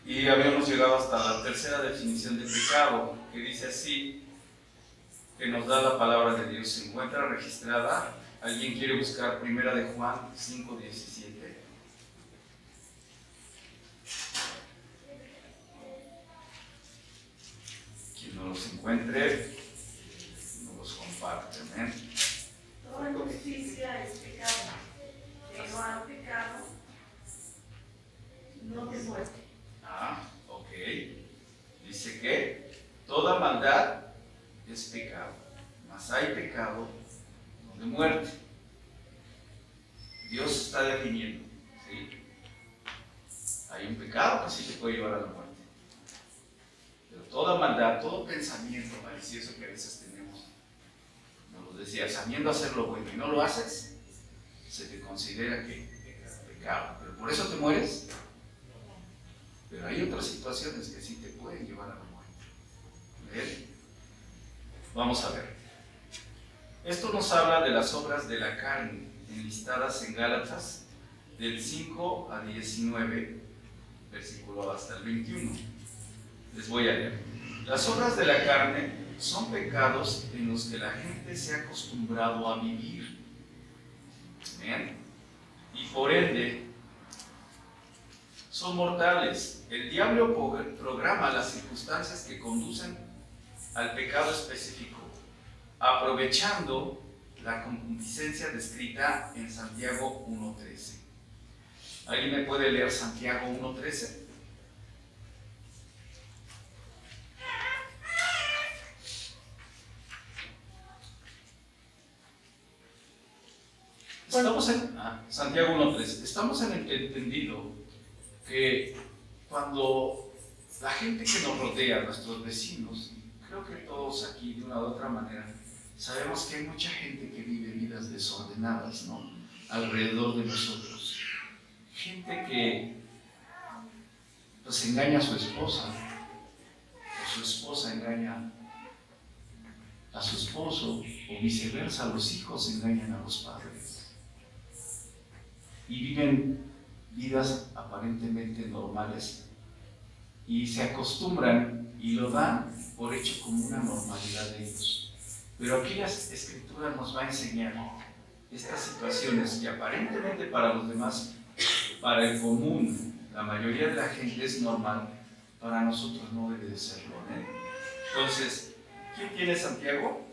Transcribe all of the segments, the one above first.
Y habíamos llegado hasta la tercera definición de pecado, que dice así, que nos da la palabra de Dios. Se encuentra registrada. ¿Alguien quiere buscar Primera de Juan 5:17? Quien no los encuentre, no los comparte. Amén. Toda justicia es pecado. Que no ha pecado, no te muerte. Ok. Dice que toda maldad es pecado, mas hay pecado no de muerte. Dios está definiendo, ¿sí? Hay un pecado que sí te puede llevar a la muerte. Pero toda maldad, todo pensamiento malicioso que a veces tenemos, nos lo decía, sabiendo hacer lo bueno y no lo haces, se te considera que es pecado. Pero por eso te mueres. Pero hay otras situaciones que sí te pueden llevar a la muerte. ¿Ven? Vamos a ver. Esto nos habla de las obras de la carne, enlistadas en Gálatas, del 5 a 19, versículo hasta el 21. Les voy a leer. Las obras de la carne son pecados en los que la gente se ha acostumbrado a vivir. ¿Ven? Y por ende, son mortales. El diablo programa las circunstancias que conducen al pecado específico, aprovechando la concupiscencia descrita en Santiago 1:13. ¿Alguien me puede leer Santiago 1:13? Estamos en Santiago 1:13. Estamos en el entendido que cuando la gente que nos rodea, nuestros vecinos, creo que todos aquí de una u otra manera, sabemos que hay mucha gente que vive vidas desordenadas, ¿no? Alrededor de nosotros. Gente que pues engaña a su esposa, o su esposa engaña a su esposo, o viceversa, los hijos engañan a los padres. Y viven vidas aparentemente normales y se acostumbran y lo dan por hecho como una normalidad de ellos. Pero aquí la Escritura nos va a enseñar estas situaciones que aparentemente para los demás, para el común, la mayoría de la gente es normal, para nosotros no debe de serlo, ¿eh? Entonces, ¿quién tiene Santiago?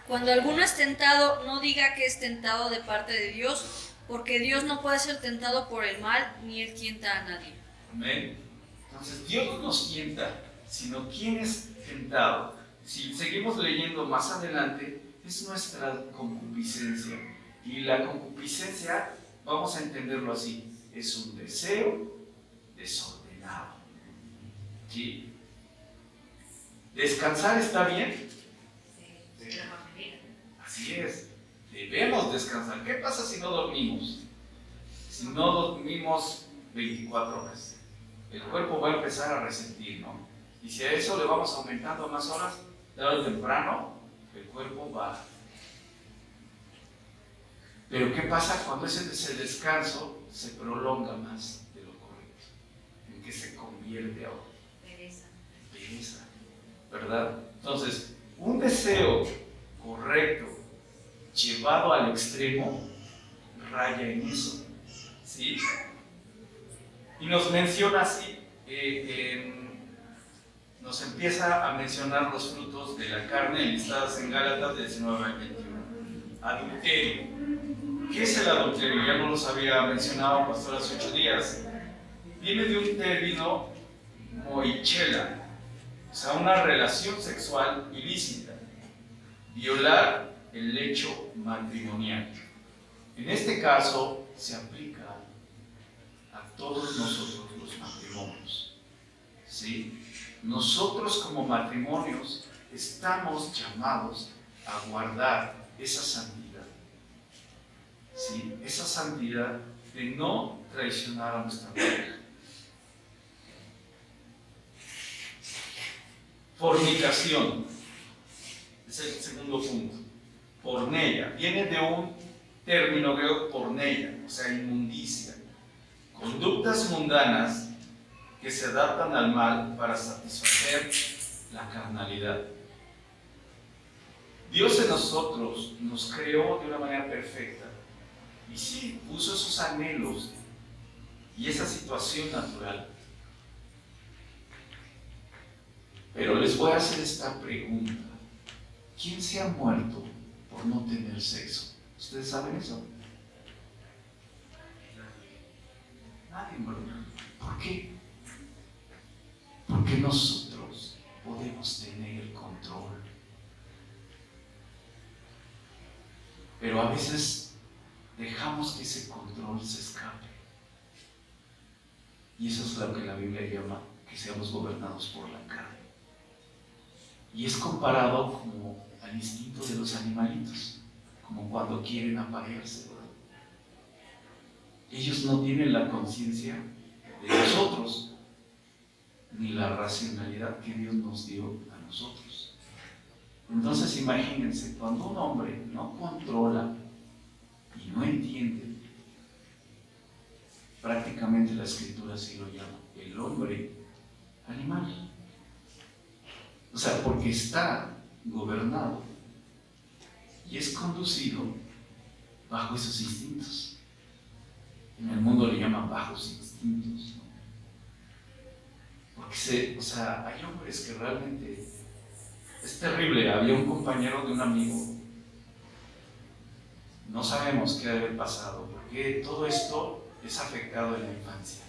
Cuando alguno es tentado, no diga que es tentado de parte de Dios, porque Dios no puede ser tentado por el mal, ni Él tienta a nadie. Amén. Entonces, Dios no nos tienta, sino quien es tentado. Si seguimos leyendo más adelante, es nuestra concupiscencia. Y la concupiscencia, vamos a entenderlo así, es un deseo desordenado. ¿Sí? ¿Descansar está bien? Sí. Así es. Debemos descansar. ¿Qué pasa si no dormimos? Si no dormimos 24 horas, el cuerpo va a empezar a resentir, ¿no? Y si a eso le vamos aumentando más horas, tarde o temprano, el cuerpo va. Pero ¿qué pasa cuando ese descanso se prolonga más de lo correcto? ¿En qué se convierte ahora? Pereza, ¿verdad? Entonces, un deseo correcto llevado al extremo raya en eso, ¿sí? Y nos menciona así, nos empieza a mencionar los frutos de la carne listados en Gálatas 19 al 21. Adulterio. ¿Qué es el adulterio? Ya no los había mencionado pastor hace 8 días. Viene de un término moichela, o sea, una relación sexual ilícita. Violar el lecho matrimonial. En este caso se aplica a todos nosotros los matrimonios, ¿sí? Nosotros como matrimonios estamos llamados a guardar esa santidad, ¿sí? Esa santidad de no traicionar a nuestra pareja. Fornicación es el segundo punto. Porneia viene de un término griego porneia, o sea, inmundicia. Conductas mundanas que se adaptan al mal para satisfacer la carnalidad. Dios en nosotros nos creó de una manera perfecta y sí, puso esos anhelos y esa situación natural. Pero les voy a hacer esta pregunta. ¿Quién se ha muerto por no tener sexo? ¿Ustedes saben eso? Nadie, ¿verdad? ¿Por qué? Porque nosotros podemos tener el control. Pero a veces dejamos que ese control se escape. Y eso es lo que la Biblia llama que seamos gobernados por la carne. Y es comparado como al instinto de los animalitos, como cuando quieren aparearse, ¿verdad? Ellos no tienen la conciencia de nosotros, ni la racionalidad que Dios nos dio a nosotros. Entonces imagínense, cuando un hombre no controla y no entiende, prácticamente la Escritura así lo llama, el hombre animal. O sea, porque está gobernado y es conducido bajo esos instintos. En el mundo le llaman bajos instintos, ¿no? Porque hay hombres que realmente es terrible. Había un compañero de un amigo, no sabemos qué debe haber pasado, porque todo esto es afectado en la infancia.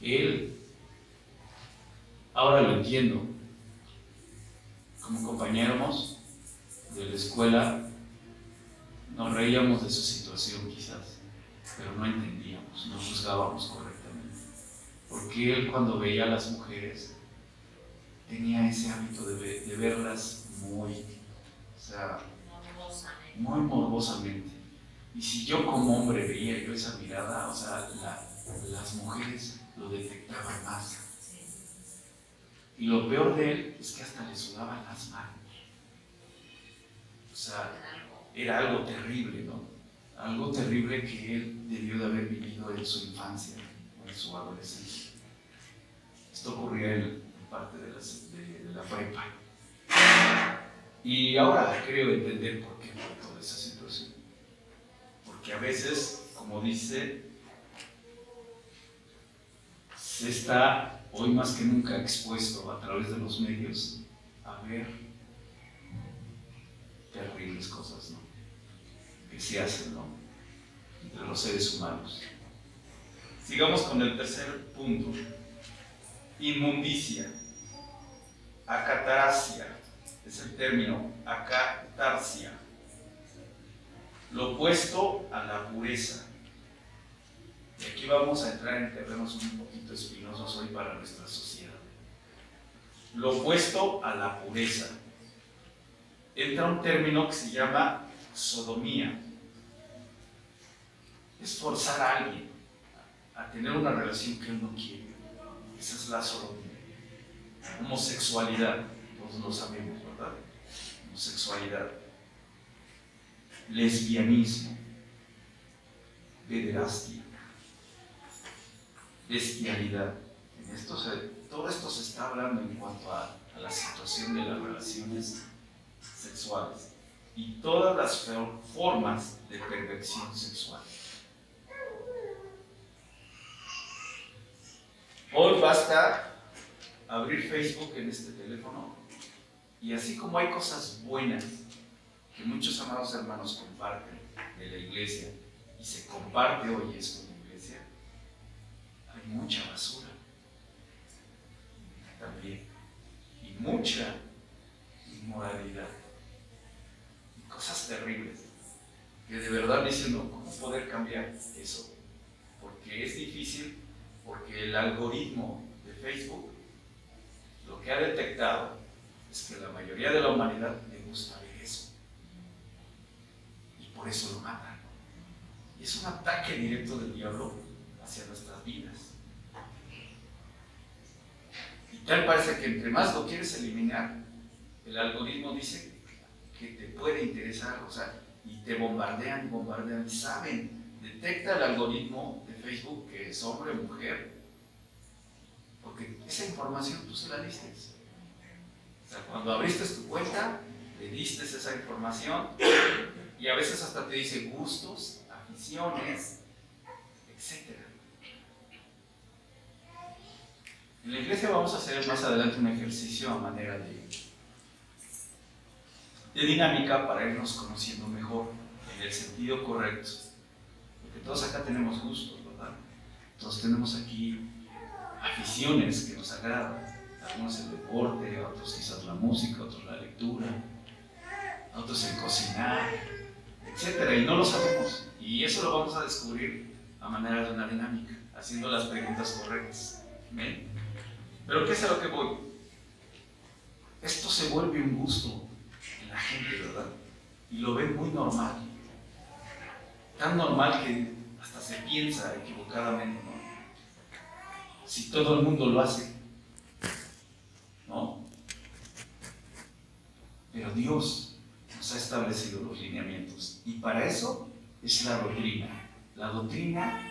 Él, ahora lo entiendo, como compañeros de la escuela, nos reíamos de su situación quizás, pero no entendíamos, no juzgábamos correctamente. Porque él, cuando veía a las mujeres, tenía ese hábito de verlas muy morbosamente. Y si yo como hombre veía yo esa mirada, las mujeres lo detectaban más. Y lo peor de él es que hasta le sudaban las manos. Era algo terrible, ¿no? Algo terrible que él debió de haber vivido en su infancia o en su adolescencia. Esto ocurría en parte de la prepa. Y ahora creo entender por qué fue toda esa situación. Porque a veces, como dice, se está hoy más que nunca expuesto a través de los medios a ver terribles cosas, ¿no? Que se hacen, ¿no? Entre los seres humanos. Sigamos con el tercer punto. Inmundicia. Acatarasia es el término, acatarsia. Lo opuesto a la pureza. Y aquí vamos a entrar en terrenos un poquito espinosos hoy para nuestra sociedad. Lo opuesto a la pureza. Entra un término que se llama sodomía. Es forzar a alguien a tener una relación que él no quiere. Esa es la sodomía. Homosexualidad, todos lo sabemos, ¿verdad? Homosexualidad. Lesbianismo. Pederastia. Bestialidad. Todo esto se está hablando en cuanto a la situación de las relaciones sexuales y todas las formas de perversión sexual. Hoy basta abrir Facebook en este teléfono y así como hay cosas buenas que muchos amados hermanos comparten de la iglesia y se comparte hoy esto en la iglesia, hay mucha basura también y mucha inmoralidad y cosas terribles que de verdad dicen, no, ¿cómo poder cambiar eso? Porque es difícil, porque el algoritmo de Facebook lo que ha detectado es que la mayoría de la humanidad le gusta ver eso y por eso lo matan. Y es un ataque directo del diablo hacia nuestras vidas. Y tal parece que entre más lo quieres eliminar, el algoritmo dice que te puede interesar, y te bombardean, y saben, detecta el algoritmo de Facebook que es hombre o mujer, porque esa información tú se la diste. O sea, cuando abriste tu cuenta, le diste esa información y a veces hasta te dice gustos, aficiones, etc. En la iglesia vamos a hacer más adelante un ejercicio a manera de dinámica para irnos conociendo mejor en el sentido correcto. Porque todos acá tenemos gustos, ¿verdad? Todos tenemos aquí aficiones que nos agradan. Algunos el deporte, otros quizás la música, otros la lectura, otros el cocinar, etc. Y no lo sabemos. Y eso lo vamos a descubrir a manera de una dinámica, haciendo las preguntas correctas. ¿Ven? Pero ¿qué es a lo que voy? Esto se vuelve un gusto en la gente, ¿verdad? Y lo ven muy normal. Tan normal que hasta se piensa equivocadamente, ¿no? Si todo el mundo lo hace, ¿no? Pero Dios nos ha establecido los lineamientos y para eso es la doctrina. La doctrina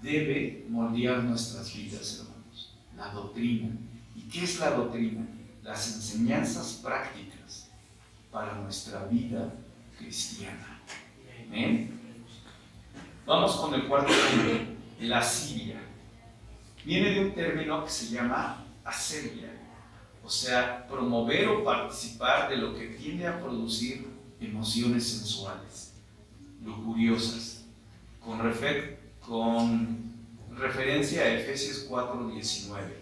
debe moldear nuestras vidas, hermanos. La doctrina. ¿Y qué es la doctrina? Las enseñanzas prácticas para nuestra vida cristiana. ¿Amén? Vamos con el cuarto punto, lascivia. Viene de un término que se llama aseria, o sea, promover o participar de lo que tiende a producir emociones sensuales, lujuriosas, con referencia a Efesios 4:19.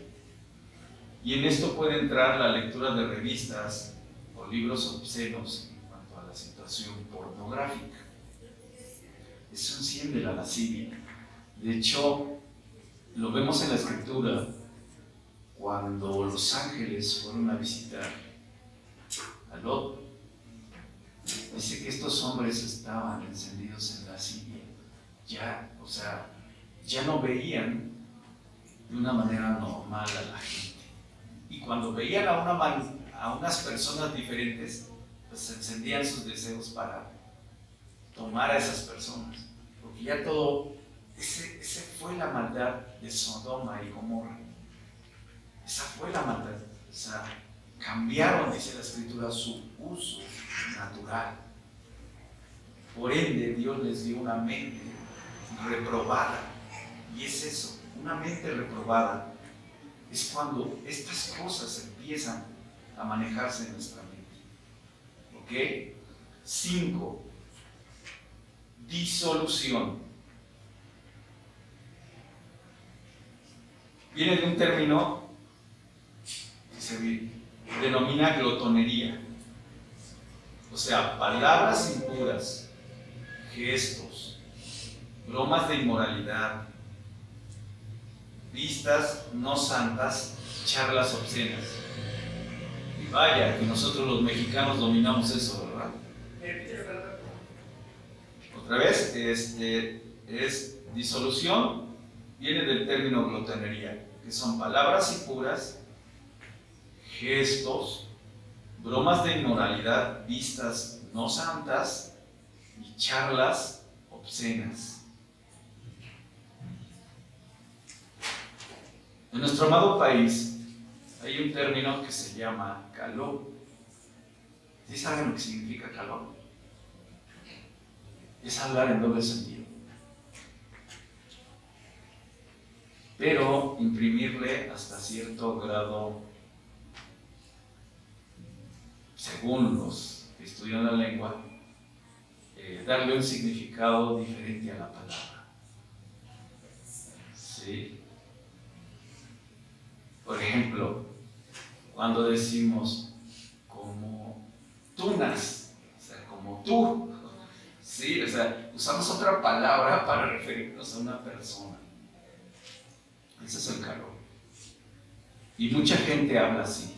Y en esto puede entrar la lectura de revistas o libros obscenos en cuanto a la situación pornográfica. Eso enciende la lascivia. De hecho, lo vemos en la Escritura cuando los ángeles fueron a visitar a Lot. Dice que estos hombres estaban encendidos en lascivia. Ya no veían de una manera normal a la gente. Y cuando veían a unas personas diferentes, pues encendían sus deseos para tomar a esas personas. Porque ya todo, ese fue la maldad de Sodoma y Gomorra. Esa fue la maldad. O sea, cambiaron, dice la Escritura, su uso natural. Por ende, Dios les dio una mente reprobada. Y es eso, una mente reprobada es cuando estas cosas empiezan a manejarse en nuestra mente. ¿Ok? 5. Disolución. Viene de un término que se denomina glotonería. O sea, palabras impuras, gestos, bromas de inmoralidad, vistas no santas, charlas obscenas. Y vaya, que nosotros los mexicanos dominamos eso, ¿verdad? Otra vez, es disolución, viene del término glotonería, que son palabras impuras, gestos, bromas de inmoralidad, vistas no santas y charlas obscenas. En nuestro amado país hay un término que se llama caló. ¿Sí saben lo que significa caló? Es hablar en doble sentido. Pero imprimirle hasta cierto grado, según los que estudian la lengua, darle un significado diferente a la palabra. ¿Sí? Por ejemplo, cuando decimos como tunas, o sea, como tú, ¿sí? O sea, usamos otra palabra para referirnos a una persona. Ese es el calor. Y mucha gente habla así.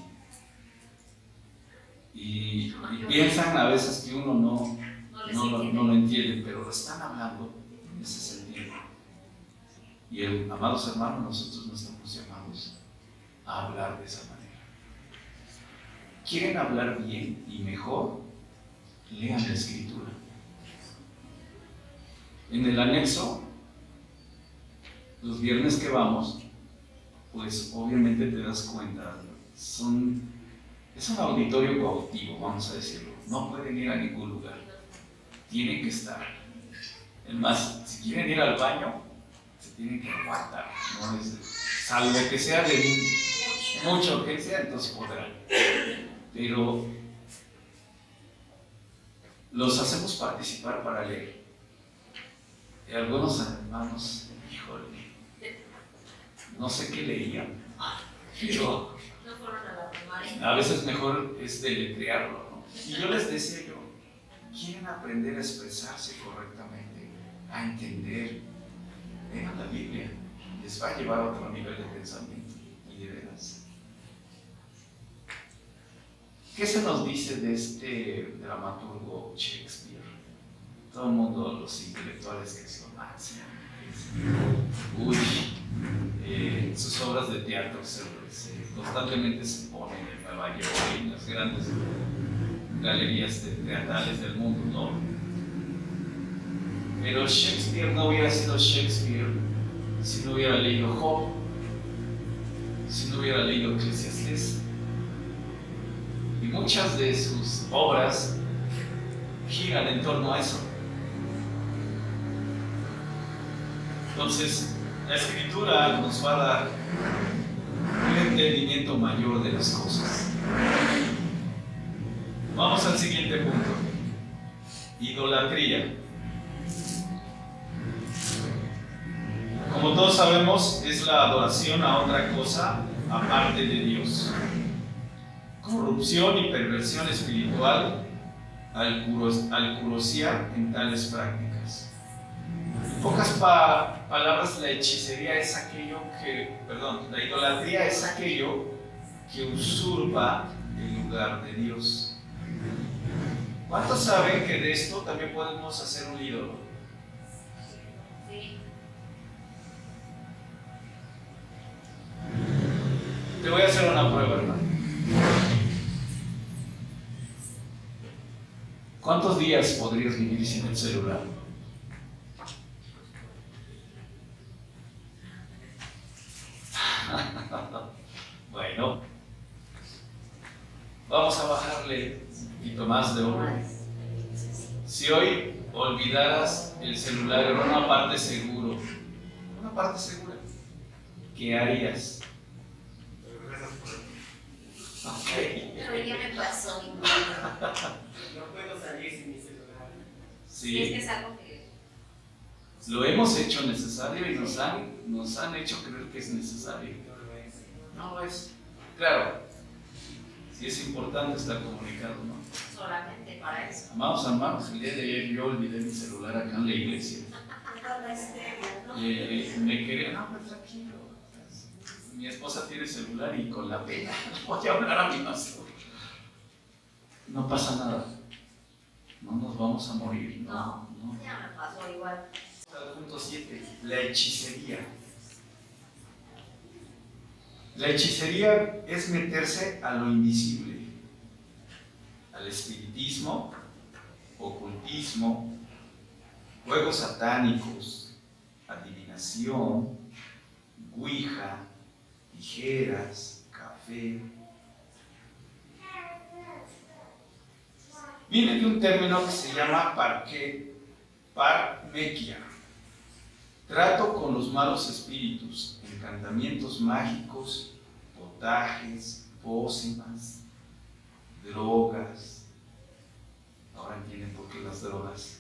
Y piensan a veces que uno no lo entiende, pero lo están hablando en ese sentido. Y amados hermanos, nosotros no estamos llamados a hablar de esa manera. ¿Quieren hablar bien y mejor? Lean la Escritura. En el anexo, los viernes que vamos, pues obviamente te das cuenta, es un auditorio cautivo, vamos a decirlo. No pueden ir a ningún lugar, tienen que estar. Es más, si quieren ir al baño, se tienen que aguantar, ¿no? Salvo que sea de mucha urgencia, entonces podrán. Pero los hacemos participar para leer. Y algunos hermanos, híjole, no sé qué leían, pero No fueron a la primaria. a veces mejor es deletrearlo, ¿no? Y yo les decía quieren aprender a expresarse correctamente, a entender, lean la Biblia, les va a llevar a otro nivel de pensamiento, y de veras. ¿Qué se nos dice de este dramaturgo Shakespeare? Todo el mundo, los intelectuales, que es lo máximo. Uy, sus obras de teatro constantemente se ponen en Nueva York y en las grandes galerías teatrales del mundo, ¿no? Pero Shakespeare no hubiera sido Shakespeare si no hubiera leído Job, si no hubiera leído Eclesiastés. Y muchas de sus obras giran en torno a eso. Entonces, la Escritura nos va a dar un entendimiento mayor de las cosas. Vamos al siguiente punto. Idolatría. Como todos sabemos, es la adoración a otra cosa aparte de Dios. Corrupción y perversión espiritual al curosear en tales prácticas. En pocas palabras, la hechicería es aquello la idolatría es aquello que usurpa el lugar de Dios. ¿Cuántos saben que de esto también podemos hacer un ídolo? Sí. Te voy a hacer una prueba, hermano. ¿Cuántos días podrías vivir sin el celular? Bueno, vamos a bajarle un poquito más de orden. Si hoy olvidaras el celular en una parte segura, ¿qué harías? Pero ya me pasó. No puedo salir sin mi celular. Sí. Es que es algo que... Lo hemos hecho necesario y nos han hecho creer que es necesario. No lo es. Claro, sí es importante estar comunicado, ¿no? Solamente para eso. Amados hermanos, el día de ayer yo olvidé mi celular acá en la iglesia. Me quería, no, pero tranquilo. Mi esposa tiene celular y con la pena voy a hablar a mi pastor. No pasa nada. No nos vamos a morir. No. Ya me pasó igual. Punto 7. La hechicería. La hechicería es meterse a lo invisible, al espiritismo, ocultismo, juegos satánicos, adivinación, ouija, tijeras, café. Viene de un término que se llama parmequia, trato con los malos espíritus, encantamientos mágicos, potajes, pócimas, drogas. Ahora entienden por qué las drogas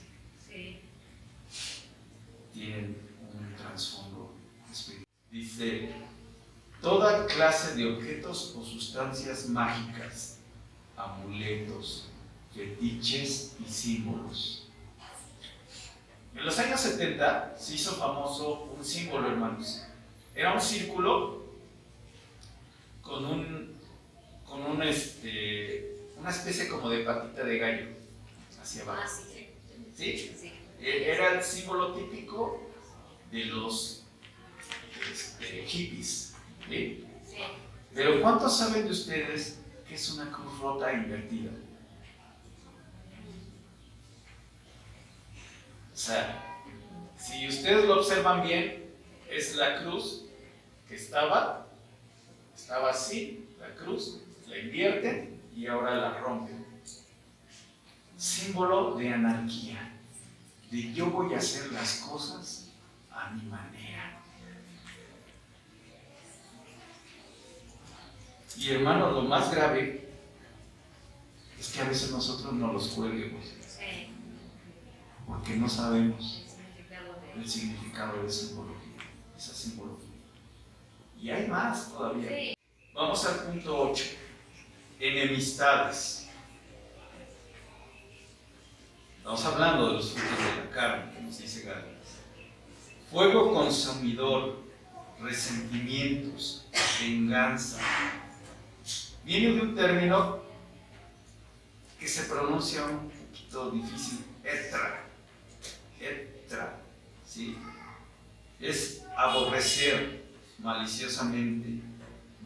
tienen un trasfondo espiritual. Dice, toda clase de objetos o sustancias mágicas, amuletos, fetiches y símbolos. En los años 70 se hizo famoso un símbolo, hermanos. Era un círculo con una especie como de patita de gallo hacia abajo. ¿Sí? Era el símbolo típico de los hippies. ¿Sí? Sí. Pero ¿cuántos saben de ustedes que es una cruz rota invertida? O sea, si ustedes lo observan bien, es la cruz que estaba Estaba así, la cruz, la invierten y ahora la rompen. Símbolo de anarquía, de yo voy a hacer las cosas a mi manera. Y hermanos, lo más grave es que a veces nosotros no los cuelguemos, porque no sabemos el significado de esa simbología. Y hay más todavía. Vamos al punto 8. Enemistades. Estamos hablando de los frutos de la carne, que nos dice Gálatas. Fuego consumidor, resentimientos, venganza. Viene de un término que se pronuncia un poquito difícil, etra, ¿sí? Es aborrecer maliciosamente,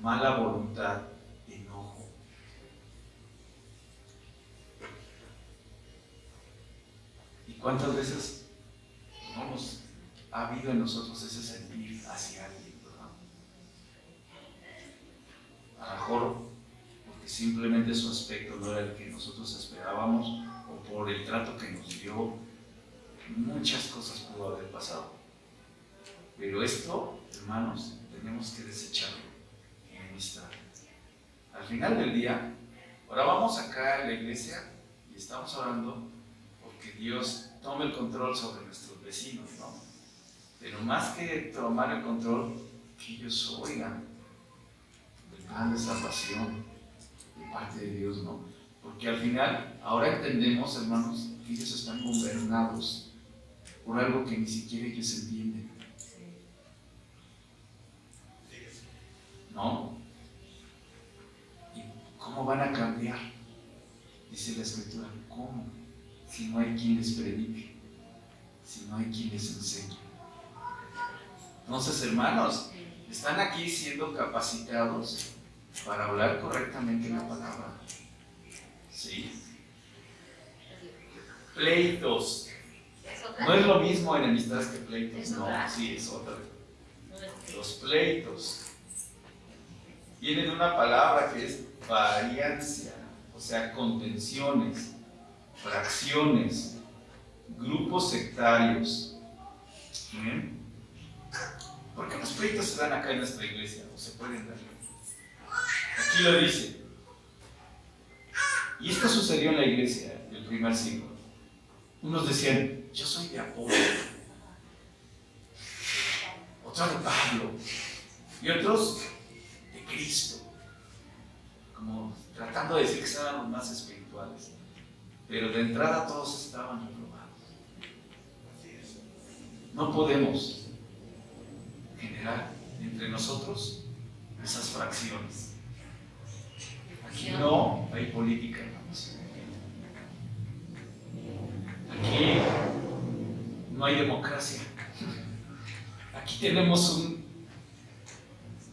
mala voluntad, enojo. ¿Y cuántas veces ha habido en nosotros ese sentir hacia alguien, ¿verdad? A lo mejor porque simplemente su aspecto no era el que nosotros esperábamos, o por el trato que nos dio. Muchas cosas pudo haber pasado. Pero esto, hermanos, tenemos que desecharlo en amistad. Al final del día, ahora vamos acá a la iglesia y estamos orando porque Dios tome el control sobre nuestros vecinos, ¿no? Pero más que tomar el control, que ellos oigan el plan de salvación de parte de Dios, ¿no? Porque al final, ahora entendemos, hermanos, que ellos están gobernados por algo que ni siquiera ellos entienden. ¿No? ¿Y cómo van a cambiar? Dice la Escritura, ¿cómo? Si no hay quien les predique, si no hay quien les enseñe. Entonces, hermanos, están aquí siendo capacitados para hablar correctamente la palabra. ¿Sí? Pleitos. No es lo mismo enemistades que pleitos. No, sí, es otra. Los pleitos viene de una palabra que es variancia, o sea, contenciones, fracciones, grupos sectarios. ¿Bien? ¿Por qué los pleitos se dan acá en nuestra iglesia? ¿O se pueden dar? Aquí lo dice. Y esto sucedió en la iglesia del primer siglo. Unos decían, yo soy de Apolo, otros de Pablo, y otros de Cristo, como tratando de decir que eran los más espirituales. Pero de entrada todos estaban reprobados. No podemos generar entre nosotros esas fracciones. Aquí no hay política, hermanos. Aquí no hay democracia. Aquí tenemos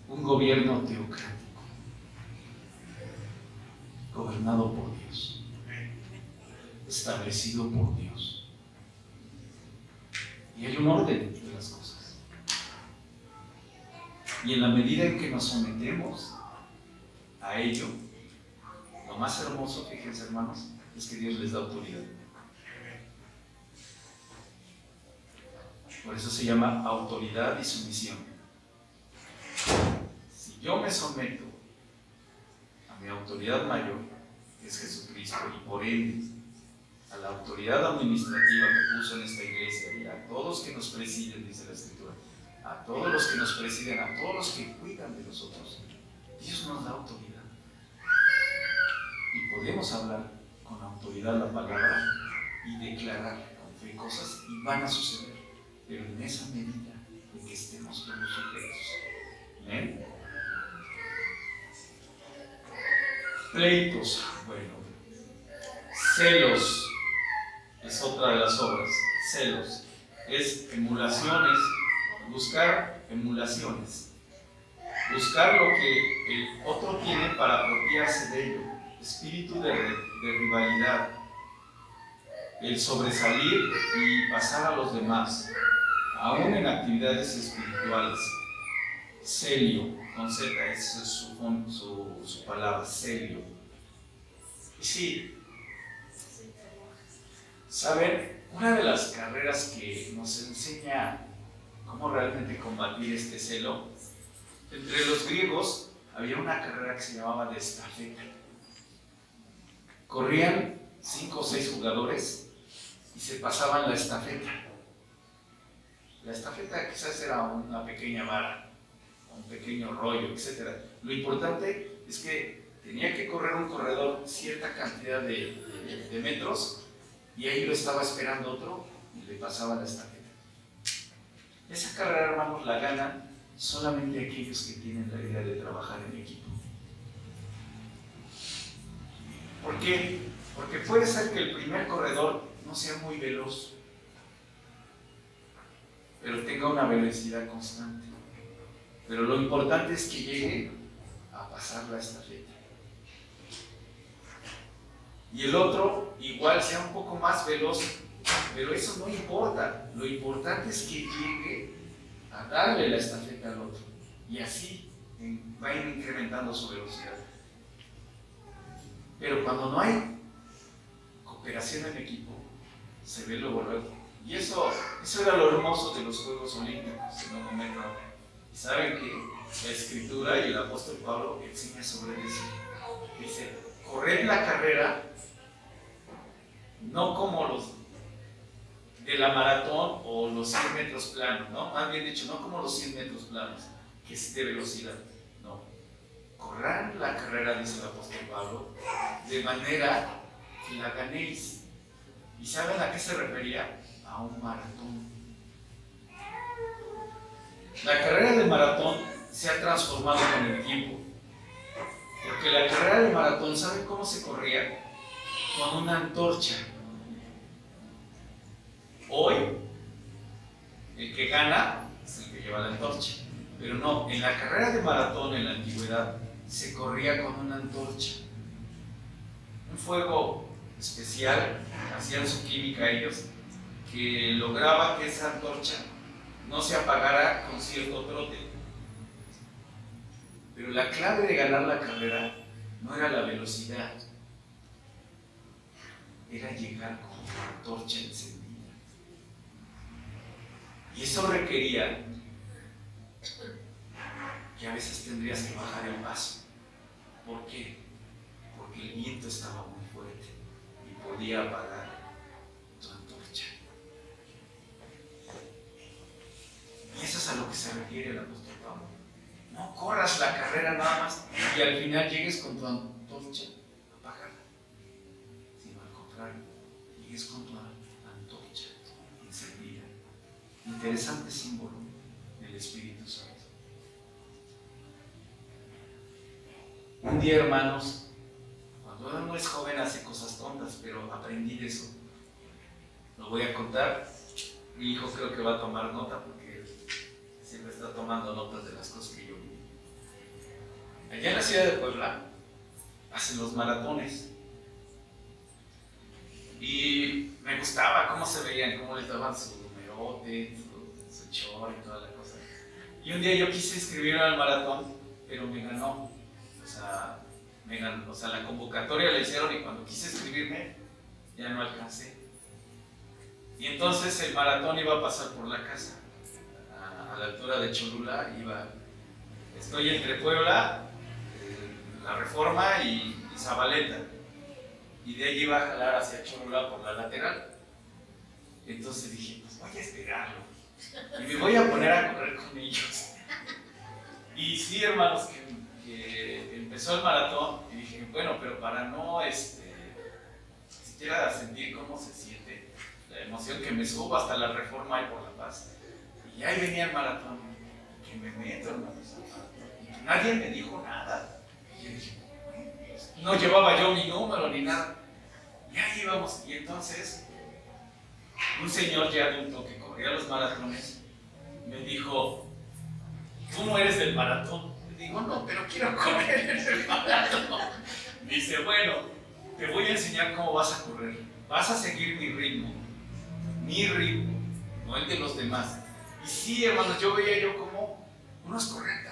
un gobierno teocrático, gobernado por Dios, establecido por Dios. Y hay un orden de las cosas. Y en la medida en que nos sometemos a ello, lo más hermoso, fíjense hermanos, es que Dios les da autoridad. Por eso se llama autoridad y sumisión. Si yo me someto a mi autoridad mayor, que es Jesucristo, y por ende a la autoridad administrativa que puso en esta iglesia y a todos que nos presiden, dice la Escritura, a todos los que nos presiden, a todos los que cuidan de nosotros, Dios nos da autoridad. Y podemos hablar con autoridad la palabra y declarar con fe cosas y van a suceder. Pero en esa medida en que estemos todos sujetos. ¿Ven? Pleitos, bueno. Celos es otra de las obras. Celos es emulaciones, buscar emulaciones. Buscar lo que el otro tiene para apropiarse de ello. Espíritu de rivalidad. El sobresalir y pasar a los demás. Aún en actividades espirituales, Celio, con Z, esa es su palabra, Celio. Y sí, ¿saben? Una de las carreras que nos enseña cómo realmente combatir este celo, entre los griegos había una carrera que se llamaba de estafeta. Corrían 5 o 6 jugadores y se pasaban la estafeta. La estafeta quizás era una pequeña vara, un pequeño rollo, etc. Lo importante es que tenía que correr un corredor cierta cantidad de metros y ahí lo estaba esperando otro y le pasaba la estafeta. Esa carrera, hermanos, la ganan solamente aquellos que tienen la idea de trabajar en equipo. ¿Por qué? Porque puede ser que el primer corredor no sea muy veloz, pero tenga una velocidad constante. Pero lo importante es que llegue a pasar la estafeta. Y el otro igual sea un poco más veloz, pero eso no importa. Lo importante es que llegue a darle la estafeta al otro. Y así va a ir incrementando su velocidad. Pero cuando no hay cooperación en equipo, se ve luego. Y eso era lo hermoso de los Juegos Olímpicos en un momento. Y saben que la Escritura y el apóstol Pablo enseña sobre eso. Dice, corred la carrera no como los de la maratón o los 100 metros planos, ¿no? Más bien dicho, no como los 100 metros planos, que es de velocidad, no. Corran la carrera, dice el apóstol Pablo, de manera que la ganéis. ¿Y saben a qué se refería? A un maratón. La carrera de maratón se ha transformado con el tiempo. Porque la carrera de maratón, ¿saben cómo se corría? Con una antorcha. Hoy, el que gana es el que lleva la antorcha. Pero no, en la carrera de maratón en la antigüedad se corría con una antorcha. Un fuego especial, hacían su química ellos, que lograba que esa antorcha no se apagara con cierto trote. Pero la clave de ganar la carrera no era la velocidad, era llegar con la antorcha encendida. Y eso requería que a veces tendrías que bajar el paso. ¿Por qué? Porque el viento estaba muy fuerte y podía apagar tu antorcha. Y eso es a lo que se refiere el apóstol Pablo. No corras la carrera nada más y al final llegues con tu antorcha apagada, sino al contrario, llegues con tu antorcha encendida. Interesante símbolo del Espíritu Santo. Un día, hermanos, cuando uno es joven hace cosas tontas, pero aprendí de eso. Lo voy a contar. Mi hijo creo que va a tomar nota porque siempre está tomando notas de las cosas que yo vi. Allá en la ciudad de Puebla hacen los maratones. Y me gustaba cómo se veían, cómo les daban su numerote, su chor y toda la cosa. Y un día yo quise inscribirme al maratón, pero me ganó. O sea, la convocatoria la hicieron y cuando quise inscribirme ya no alcancé. Y entonces el maratón iba a pasar por la casa, a la altura de Cholula. Estoy entre Puebla, la Reforma y Zabaleta. Y de ahí iba a jalar hacia Cholula por la lateral. Entonces dije, pues voy a esperarlo. Y me voy a poner a correr con ellos. Y sí, hermanos, que empezó el maratón y dije, bueno, pero para no siquiera sentir cómo se siente la emoción, que me subo hasta la Reforma y por La Paz. Y ahí venía el maratón, que me meto, hermanos. Y nadie me dijo nada. Y yo dije, no llevaba yo mi número ni nada. Y ahí íbamos. Y entonces, un señor ya adulto que corría los maratones me dijo, tú no eres del maratón. Digo, no, pero quiero correr en el maratón. Dice, bueno, te voy a enseñar cómo vas a correr. Vas a seguir mi ritmo, no el de los demás. Y sí, hermanos, yo veía como unos corrían,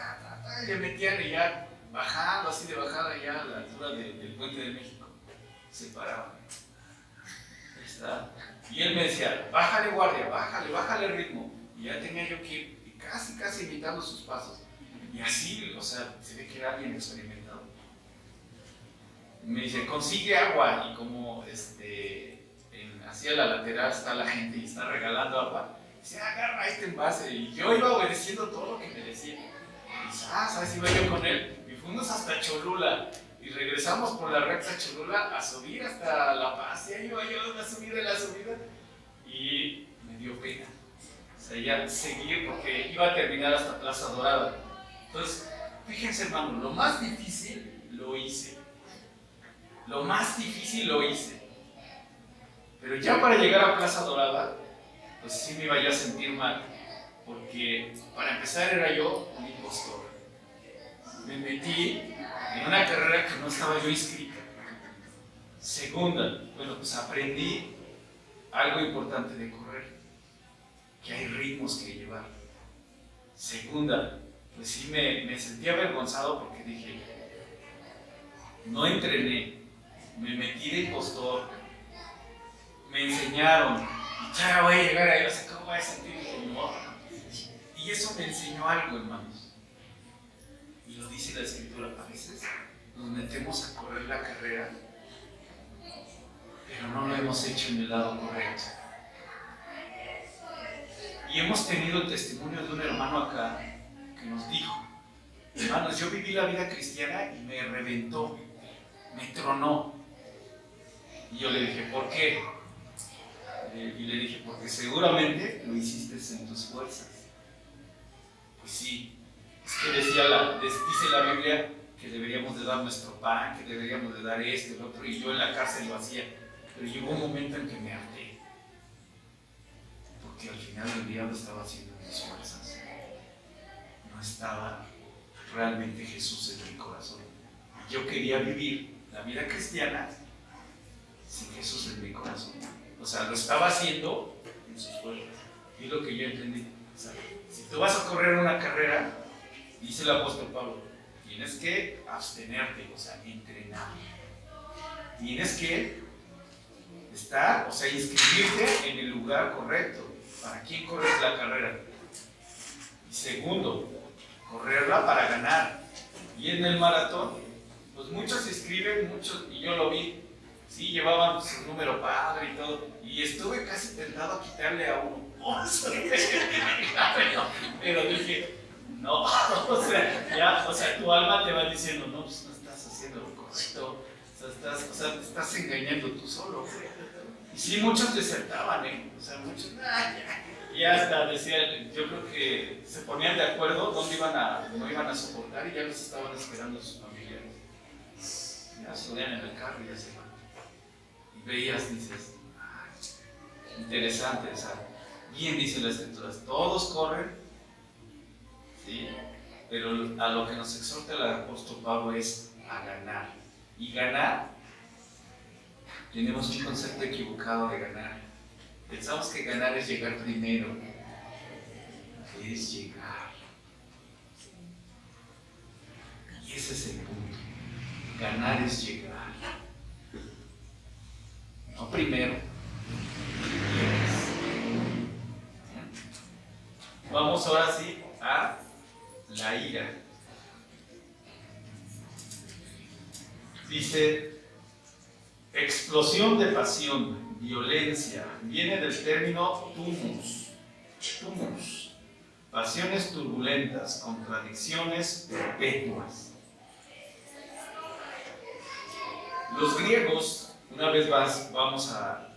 y le metían y ya bajando, así de bajada ya a la altura del Puente de México, se paraban. Ahí está. Y él me decía, bájale guardia, bájale ritmo. Y ya tenía yo que ir casi imitando sus pasos. Y así, o sea, se ve que era alguien experimentado. Me dice, consigue agua. Y como hacia la lateral está la gente y está regalando agua, dice, agarra este envase. Y yo iba obedeciendo todo lo que me decía. Y ¿sabes? Iba yo con él. Y fuimos hasta Cholula. Y regresamos por la recta Cholula a subir hasta La Paz. Y ahí iba yo en la subida. Y me dio pena. O sea, ya seguir porque iba a terminar hasta Plaza Dorada. Entonces, fíjense, hermano, lo más difícil lo hice. Pero ya para llegar a Plaza Dorada, pues sí me iba ya a sentir mal. Porque para empezar era yo un impostor. Me metí en una carrera que no estaba yo inscrita. Segunda, bueno, pues aprendí algo importante de correr, que hay ritmos que llevar. Segunda, pues sí me sentí avergonzado porque dije, no entrené, me metí de impostor, me enseñaron, y ya voy a llegar ahí, o sea, ¿cómo voy a sentir? Dije, no. Y eso me enseñó algo, hermanos. Y lo dice la Escritura, a veces nos metemos a correr la carrera, pero no lo hemos hecho en el lado correcto. Y hemos tenido el testimonio de un hermano acá que nos dijo, hermanos, yo viví la vida cristiana y me reventó, me tronó. Y yo le dije, ¿por qué? Y le dije, porque seguramente lo hiciste en tus fuerzas. Pues sí, es que dice la Biblia que deberíamos de dar nuestro pan, que deberíamos de dar esto, el otro, y yo en la cárcel lo hacía. Pero llegó un momento en que me harté, porque al final del día lo estaba haciendo en mis fuerzas. No estaba realmente Jesús en mi corazón. Yo quería vivir la vida cristiana sin Jesús en mi corazón. O sea, lo estaba haciendo en sus fuerzas. Y es lo que yo entendí. O sea, si tú vas a correr una carrera, dice el apóstol Pablo, tienes que abstenerte, o sea, entrenar. Tienes que estar, o sea, inscribirte en el lugar correcto. ¿Para quién corres la carrera? Y segundo, correrla para ganar. Y en el maratón, pues muchos se inscriben, y yo lo vi, sí, llevaban su número padre y todo, y estuve casi tentado a quitarle a uno. Pero dije, no, o sea, tu alma te va diciendo, no, pues no estás haciendo lo correcto, o sea, te estás engañando tú solo. Y sí, muchos desertaban, o sea, muchos, y hasta decían, yo creo que se ponían de acuerdo dónde no iban a soportar y ya los estaban esperando sus familiares. Ya subían en el carro y ya se van. Y veías, dices, interesante, o sea, bien dice las Escrituras, todos corren, ¿sí? Pero a lo que nos exhorta el apóstol Pablo es a ganar. Y ganar, tenemos un concepto equivocado de ganar. Pensamos que ganar es llegar primero. Es llegar. Y ese es el punto. Ganar es llegar. No primero. Vamos ahora sí a la ira. Dice, explosión de pasión, violencia, viene del término tumus, pasiones turbulentas, contradicciones perpetuas. Los griegos, una vez más vamos a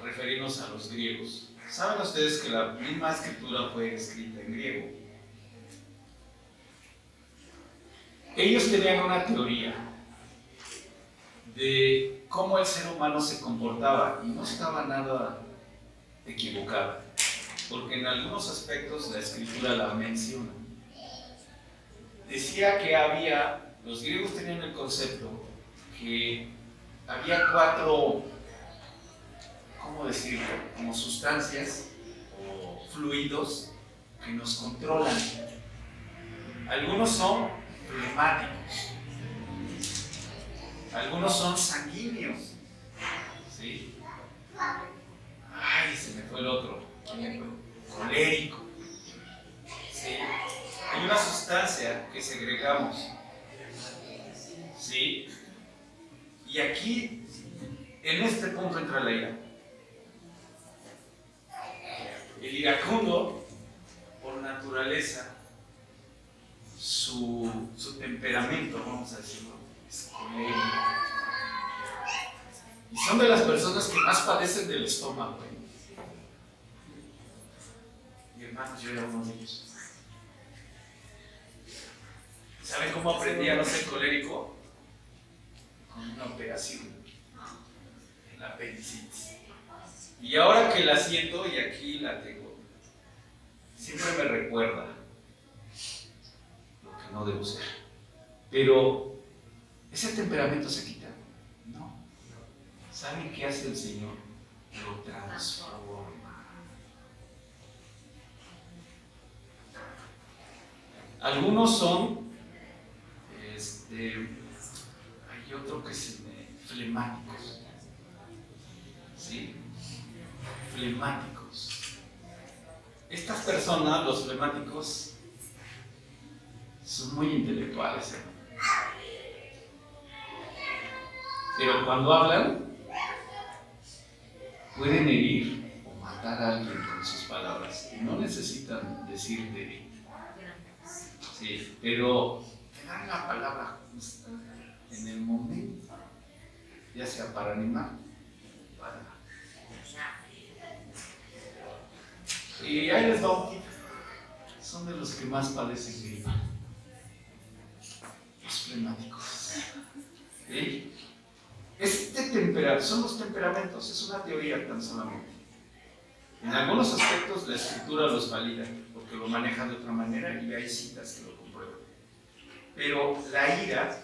referirnos a los griegos. ¿Saben ustedes que la misma escritura fue escrita en griego? Ellos tenían una teoría de cómo el ser humano se comportaba y no estaba nada equivocada, porque en algunos aspectos la escritura la menciona. Decía que los griegos tenían el concepto que había 4, ¿cómo decirlo? Como sustancias o fluidos que nos controlan. Algunos son flemáticos. Algunos son sanguíneos. ¿Sí? Ay, se me fue el otro. Colérico. ¿Sí? Hay una sustancia que segregamos. ¿Sí? Y aquí, en este punto entra la ira. El iracundo, por naturaleza, su temperamento, vamos a decirlo, es colérico. Y son de las personas que más padecen del estómago. Mi hermano, yo era uno de ellos. ¿Saben cómo aprendí a no ser colérico? Con una operación en la apendicitis. Y ahora que la siento y aquí la tengo, siempre me recuerda lo que no debo ser. Pero ese temperamento se quita. No. ¿Saben qué hace el Señor? Lo transforma. Algunos son, hay otro que se flemáticos. ¿Sí? Flemáticos. Estas personas, los flemáticos, son muy intelectuales, pero cuando hablan, pueden herir o matar a alguien con sus palabras. Y no necesitan decir de sí, pero te dan la palabra justa en el momento, ya sea para animar, para. Y ahí les va un tip. Son de los que más padecen gripa. Los flemáticos. ¿Sí? Son los temperamentos, es una teoría tan solamente. En algunos aspectos la escritura los valida, porque lo manejan de otra manera y hay citas que lo comprueban. Pero la ira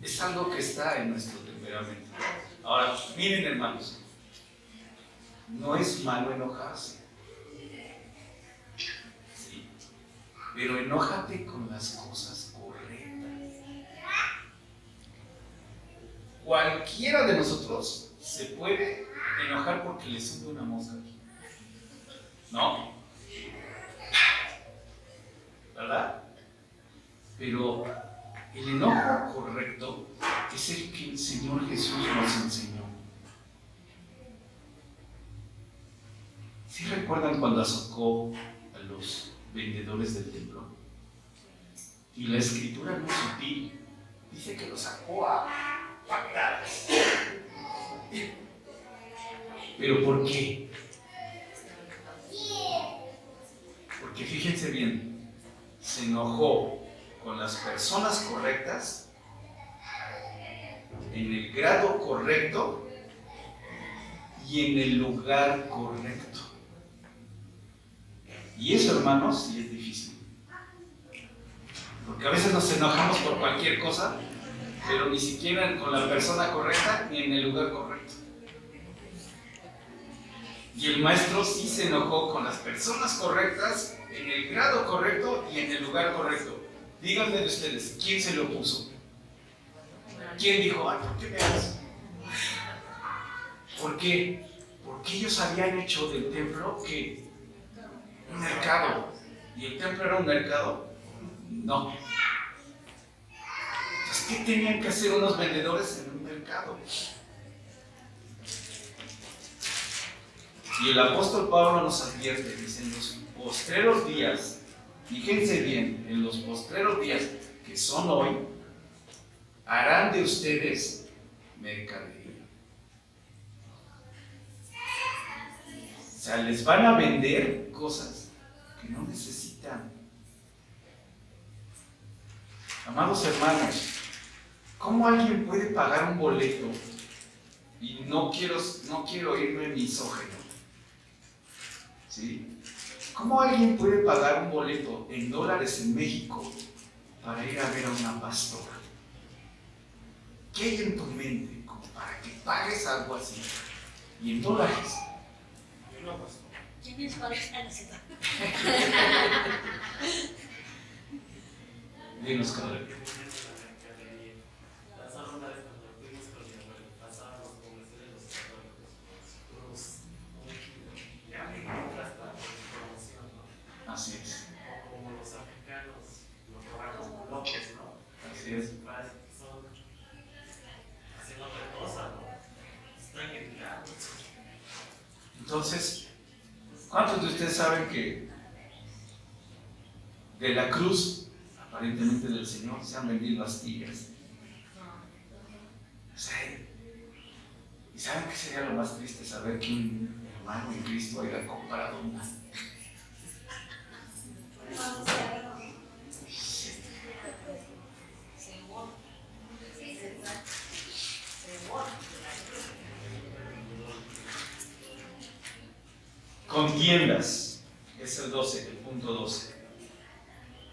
es algo que está en nuestro temperamento. Ahora, miren hermanos, no es malo enojarse, ¿sí? Pero enójate con las cosas correctas. Cualquiera de nosotros se puede enojar porque le sube una mosca aquí, ¿no? ¿Verdad? Pero el enojo correcto es el que el Señor Jesús nos enseñó. ¿Sí recuerdan cuando azotó a los vendedores del templo? Y la escritura no es sutil, dice que los sacó a patadas. ¿Pero por qué? Porque fíjense bien, se enojó con las personas correctas, en el grado correcto y en el lugar correcto. Y eso, hermanos, sí es difícil. Porque a veces nos enojamos por cualquier cosa, pero ni siquiera con la persona correcta ni en el lugar correcto. Y el maestro sí se enojó con las personas correctas, en el grado correcto y en el lugar correcto. Díganme de ustedes, ¿quién se lo puso? ¿Quién dijo, ay, ¿por qué me haces? ¿Por qué? Porque ellos habían hecho del templo, ¿qué? Un mercado. ¿Y el templo era un mercado? No. Entonces, ¿qué tenían que hacer unos vendedores en un mercado? Y el apóstol Pablo nos advierte, dice, en los postreros días, fíjense bien, en los postreros días, que son hoy, harán de ustedes mercadería. O sea, les van a vender cosas que no necesitan. Amados hermanos, ¿cómo alguien puede pagar un boleto? Y no quiero irme misógino, ¿sí? ¿Cómo alguien puede pagar un boleto en dólares en México para ir a ver a una pastora? ¿Qué hay en tu mente como para que pagues algo así? Y en dólares. Dinos, Cadre. Las hormonas cuando fuimos con mi abuelo, pasábamos por las de los católicos, unos ya me hasta promoción, ¿no? Así es. O como los africanos, los trabajos locos, ¿no? Así es. Son haciendo otra cosa, ¿no? Están gritando. Entonces, ¿cuántos de ustedes saben que de la cruz, aparentemente del Señor, se han vendido astillas? O sea, ¿y saben qué sería lo más triste? Saber que un hermano en Cristo haya comprado una. Contiendas, es el 12, el punto 12.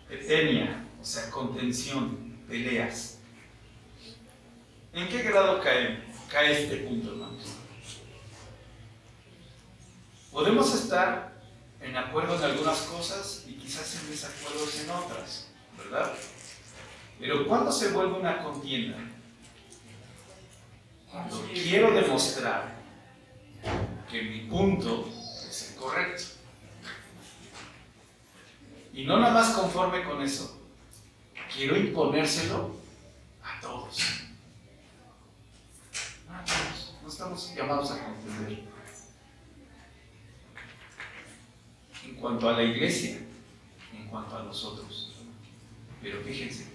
Petenia, o sea, contención, peleas. ¿En qué grado cae este punto, hermanos? Podemos estar en acuerdo en algunas cosas y quizás en desacuerdos en otras, ¿verdad? Pero ¿cuándo se vuelve una contienda? Cuando quiero demostrar que mi punto es el correcto. Y no nada más conforme con eso, quiero imponérselo a todos. A todos. No estamos llamados a contender. En cuanto a la iglesia, en cuanto a nosotros. Pero fíjense,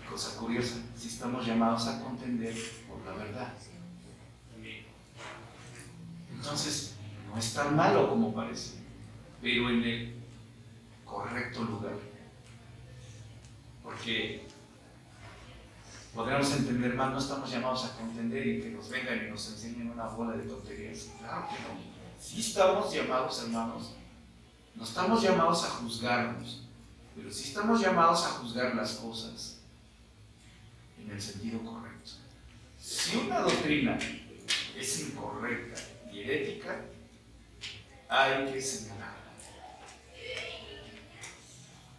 cosa curiosa, si estamos llamados a contender por la verdad. Entonces, no es tan malo como parece, pero en el correcto lugar. Porque podríamos entender mal, no estamos llamados a contender y que nos vengan y nos enseñen una bola de tonterías. Claro que no. Sí estamos llamados, hermanos, no estamos llamados a juzgarnos, pero sí estamos llamados a juzgar las cosas en el sentido correcto. Si una doctrina es incorrecta y herética, hay que señalarla.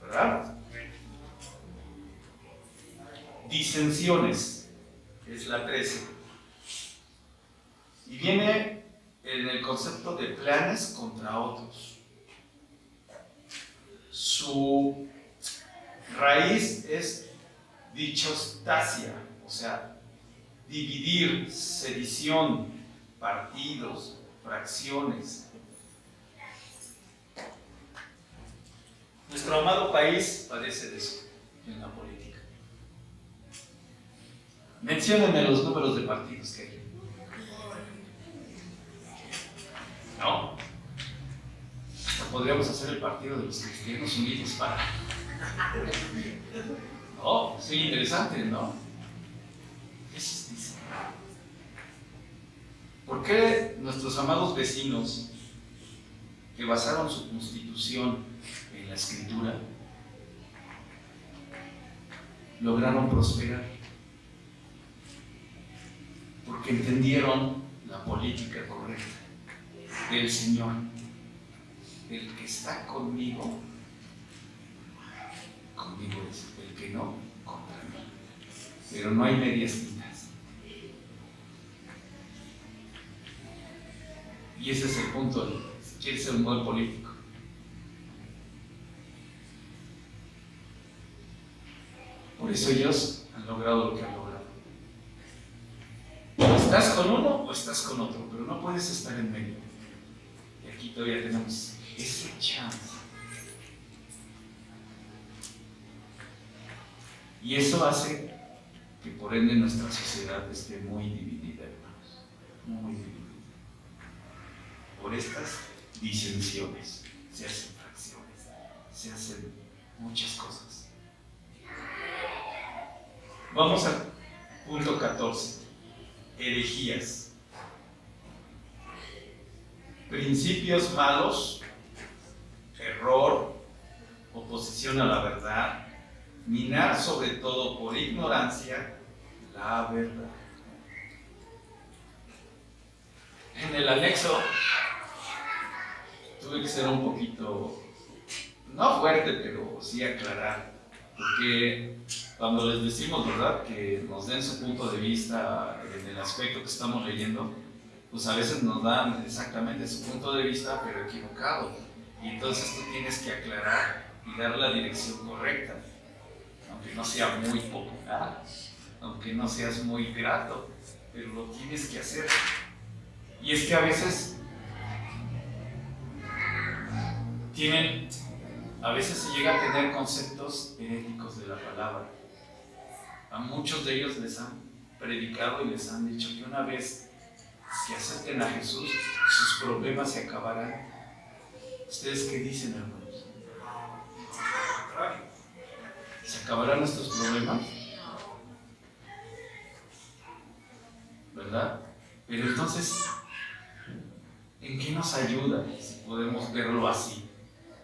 ¿Verdad? Disensiones es la 13. Y viene en el concepto de planes contra otros. Su raíz es dichostasia, o sea, dividir, sedición, partidos, fracciones. Nuestro amado país padece de eso en la política. Menciónenme los números de partidos que hay. ¿No? Hasta podríamos hacer el partido de los cristianos unidos para... Oh, sí, interesante, ¿no? Eso dice. ¿Por qué nuestros amados vecinos que basaron su constitución en la escritura lograron prosperar? Porque entendieron la política correcta del Señor. El que está conmigo, conmigo es; el que no, contra mí. Pero no hay medias tintas. Y ese es el punto, si quieres ser un buen político. Por eso ellos han logrado lo que han logrado. O estás con uno o estás con otro, pero no puedes estar en medio. Y aquí todavía tenemos ese chance. Y eso hace que por ende nuestra sociedad esté muy dividida, hermanos. Muy dividida. Por estas disensiones se hacen fracciones, se hacen muchas cosas. Vamos al punto 14. Herejías. Principios malos, error, oposición a la verdad, minar sobre todo por ignorancia la verdad. En el anexo tuve que ser un poquito, no fuerte, pero sí aclarar Porque cuando les decimos, ¿verdad?, que nos den su punto de vista en el aspecto que estamos leyendo, pues a veces nos dan exactamente su punto de vista, pero equivocado. Y entonces tú tienes que aclarar y dar la dirección correcta, aunque no sea muy popular, aunque no seas muy grato, pero lo tienes que hacer. Y es que a veces se llega a tener conceptos heréticos de la palabra. A muchos de ellos les han predicado y les han dicho que una vez que acepten a Jesús, sus problemas se acabarán. ¿Ustedes qué dicen, hermanos? ¿Se acabarán nuestros problemas? ¿Verdad? Pero entonces, ¿en qué nos ayuda, si podemos verlo así,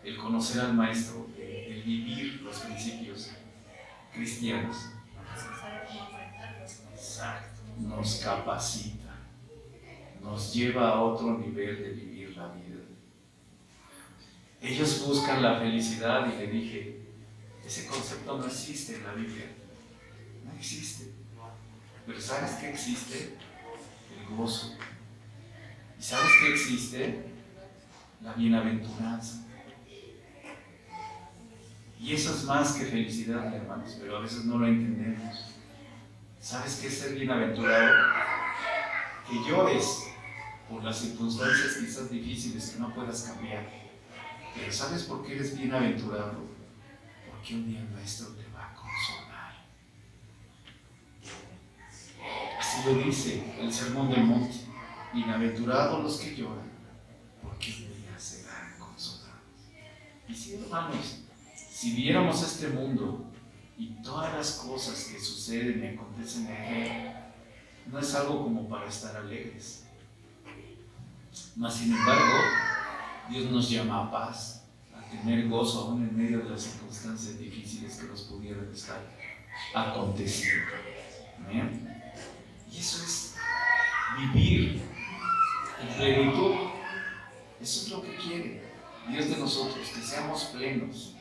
el conocer al Maestro, el vivir los principios cristianos? Exacto. Nos capacita, nos lleva a otro nivel de vivir la vida. Ellos buscan la felicidad y le dije, ese concepto no existe en la Biblia, no existe. Pero ¿sabes qué existe? El gozo. ¿Y sabes qué existe? La bienaventuranza. Y eso es más que felicidad, hermanos, pero a veces no lo entendemos. ¿Sabes qué es ser bienaventurado? Que llores por las circunstancias quizás difíciles que no puedas cambiar. Pero ¿sabes por qué eres bienaventurado? Porque un día el Maestro te va a consolar. Así lo dice el Sermón del Monte. Bienaventurados los que lloran, porque un día serán consolados. Y sí, hermanos, si viéramos este mundo y todas las cosas que suceden y acontecen en él, no es algo como para estar alegres. Mas, sin embargo, Dios nos llama a paz, a tener gozo aún en medio de las circunstancias difíciles que nos pudieran estar aconteciendo. ¿Amén? Y eso es vivir en plenitud. Eso es lo que quiere Dios de nosotros, que seamos plenos.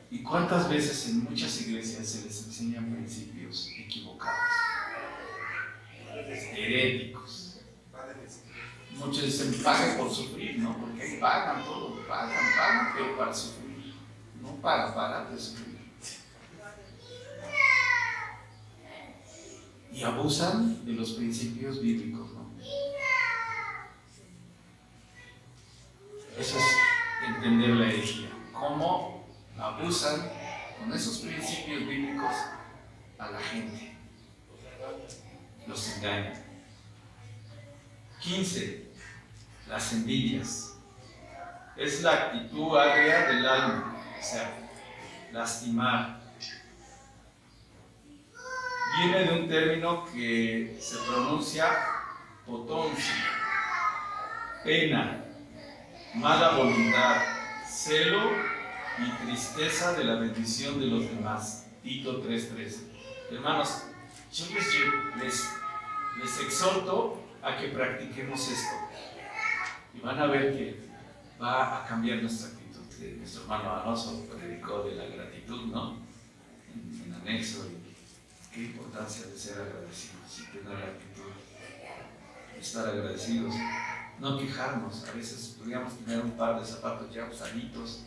¿Y cuántas veces en muchas iglesias se les enseñan principios equivocados, heréticos? Muchos dicen, paguen por sufrir, ¿no? Porque ahí pagan todo, pagan, pero para sufrir, no para parar de sufrir. Y abusan de los principios bíblicos, ¿no? Eso es entender la herejía. ¿Cómo abusan con esos principios bíblicos a la gente? Los engañan. 15. Las envidias. Es la actitud agria del alma, o sea, lastimar. Viene de un término que se pronuncia potencia, pena, mala voluntad, celo y tristeza de la bendición de los demás. Tito 3:13. Hermanos, yo les exhorto a que practiquemos esto. Y van a ver que va a cambiar nuestra actitud. Nuestro hermano Alonso predicó de la gratitud, ¿no? En anexo. Qué importancia de ser agradecidos y tener la actitud de estar agradecidos. No quejarnos. A veces podríamos tener un par de zapatos ya usaditos.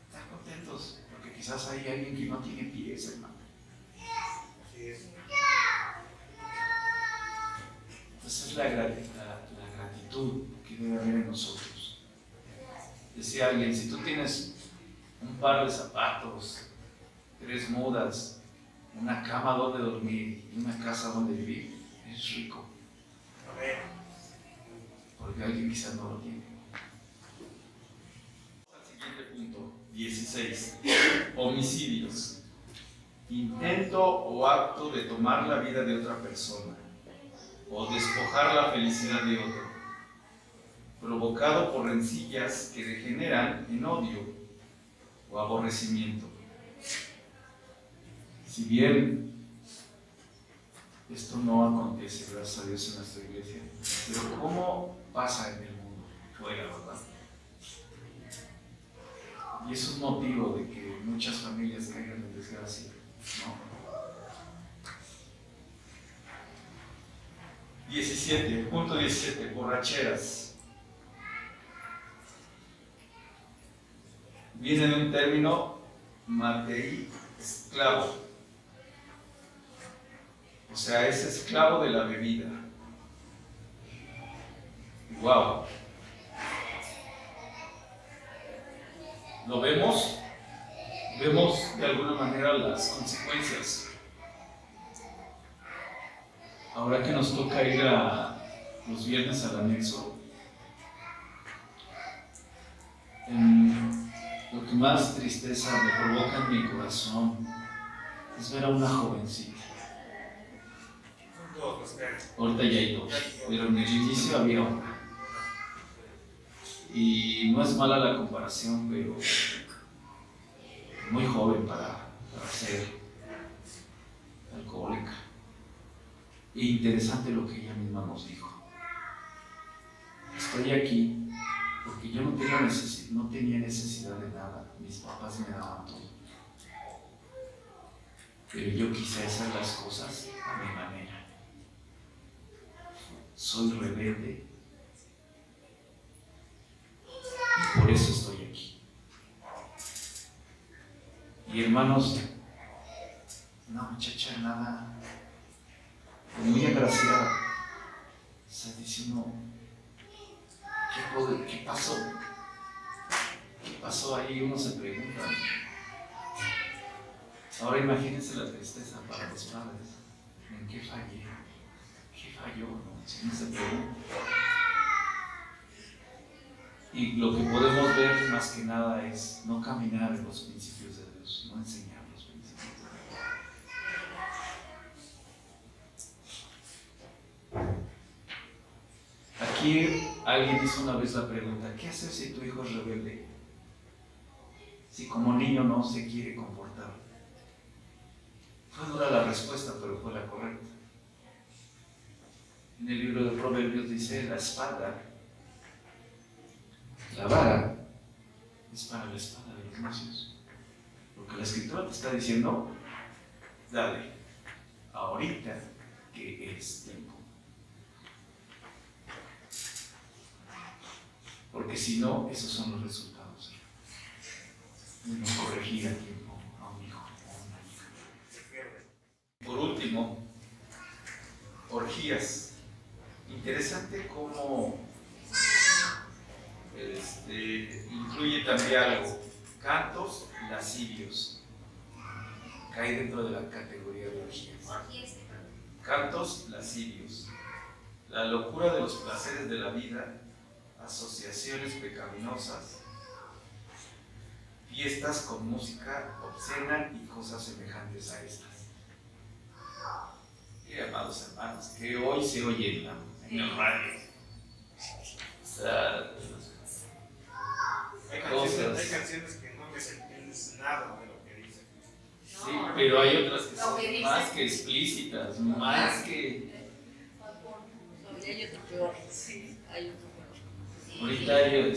Estar contentos, porque quizás hay alguien que no tiene pies, hermano. Entonces la gratitud que debe haber en nosotros. Decía alguien, si tú tienes un par de zapatos, 3 mudas, una cama donde dormir y una casa donde vivir, eres rico. Porque alguien quizás no lo tiene. Al siguiente punto, 16. Homicidios. Intento o acto de tomar la vida de otra persona o despojar la felicidad de otro, provocado por rencillas que degeneran en odio o aborrecimiento. Si bien esto no acontece, gracias a Dios, en nuestra iglesia, pero ¿cómo pasa en el mundo fuera, verdad? Y es un motivo de que muchas familias caigan en desgracia, ¿no? 17, punto 17, borracheras. Viene de un término matei, esclavo. O sea, es esclavo de la bebida. ¡Wow! ¿Lo vemos? Vemos de alguna manera las consecuencias. Ahora que nos toca ir los viernes al anexo, lo que más tristeza me provoca en mi corazón es ver a una jovencita. Ahorita ya hay dos, pero en el inicio había una. Y no es mala la comparación, pero muy joven para ser alcohólica. E interesante lo que ella misma nos dijo. Estoy aquí porque yo no tenía necesidad de nada. Mis papás me daban todo. Pero yo quise hacer las cosas a mi manera. Soy rebelde. Y por eso estoy aquí. Y hermanos, una muchacha nada, muy agraciada, está diciendo, ¿qué pasó? ¿Qué pasó ahí? Uno se pregunta. Ahora imagínense la tristeza para los padres. ¿En qué fallé? ¿Qué falló? ¿No? Si uno se pregunta. Y lo que podemos ver más que nada es no caminar en los principios de Dios, no enseñar los principios de Dios. Aquí alguien hizo una vez la pregunta, ¿qué hacer si tu hijo es rebelde? Si como niño no se quiere comportar. Fue dura la respuesta, pero fue la correcta. En el libro de Proverbios dice, la espada, la vara, es para la espada de los necios. Porque la Escritura te está diciendo, dale, ahorita que es tiempo. Porque si no, esos son los resultados. No corregir a tiempo a un hijo o una hija. Por último, orgías. Interesante cómo incluye también algo. Cantos lascivios. Cae dentro de la categoría de orgías. Cantos lascivios. La locura de los placeres de la vida, asociaciones pecaminosas, fiestas con música obscena y cosas semejantes a estas. Amados hermanos, que hoy se oye en el radio. O sea, hay canciones que no les entiendes nada de lo que dicen. Sí, pero hay otras que son más que explícitas, más que... Y hay otro peor. Sí, hay otro peor. Ahorita hay,